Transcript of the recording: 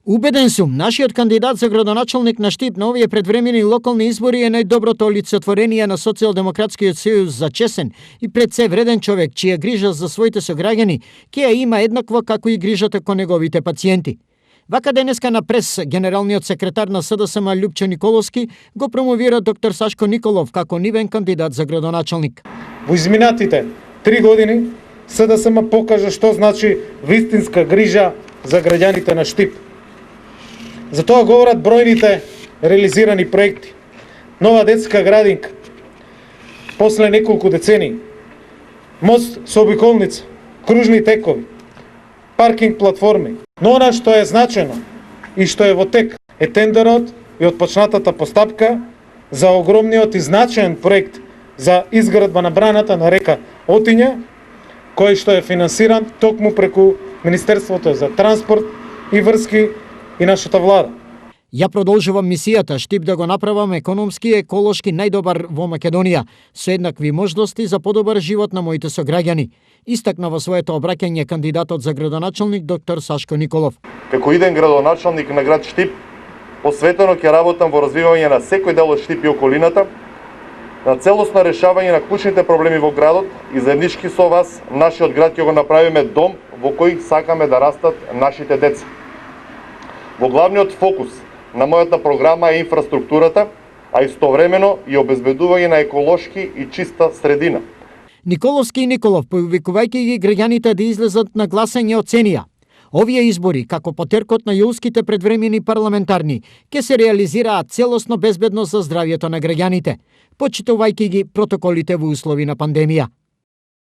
Убеден сум, нашиот кандидат за градоначалник на Штип на овие предвремени локални избори е најдоброто олицетворение на Социјалдемократскиот сојуз за чесен и пред се вреден човек, чија грижа за своите сограѓани ќе ја има еднакво како и грижата кон неговите пациенти. Вака денеска на прес, генералниот секретар на СДСМ Љупчо Николовски го промовира доктор Сашко Николов како нивен кандидат за градоначалник. Во изминатите 3 години СДСМ покажа што значи вистинска грижа за граѓаните на Штип. За тоа говорат бројните реализирани проекти. Нова детска градинка, после неколку децении, мост со обиколница, кружни текови, паркинг платформи. Но она што е значено и што е во тек е тендерот и отпочнатата постапка за огромниот и значаен проект за изградба на браната на река Отиња, кој што е финансиран токму преку Министерството за транспорт и врски и нашата влада. Ја продолжувам мисијата Штип да го направам економски и еколошки најдобар во Македонија, со еднакви можности за подобар живот на моите сограѓани, истакна во своето обраќање кандидатот за градоначалник доктор Сашко Николов. Како иден градоначалник на град Штип, посветено ќе работам во развивање на секој дел од Штип и околината, на целосно решавање на клучните проблеми во градот и заеднички со вас нашиот град ќе го направиме дом во кој сакаме да растат нашите деца. Во главниот фокус на мојата програма е инфраструктурата, а истовремено и обезбедување на еколошки и чиста средина. Николовски и Николов, повикувајќи ги граѓаните да излезат на гласање, оценија: овие избори, како потеркот на јулските предвремени парламентарни, ќе се реализираат целосно безбедно за здравјето на граѓаните, почитувајќи ги протоколите во услови на пандемија.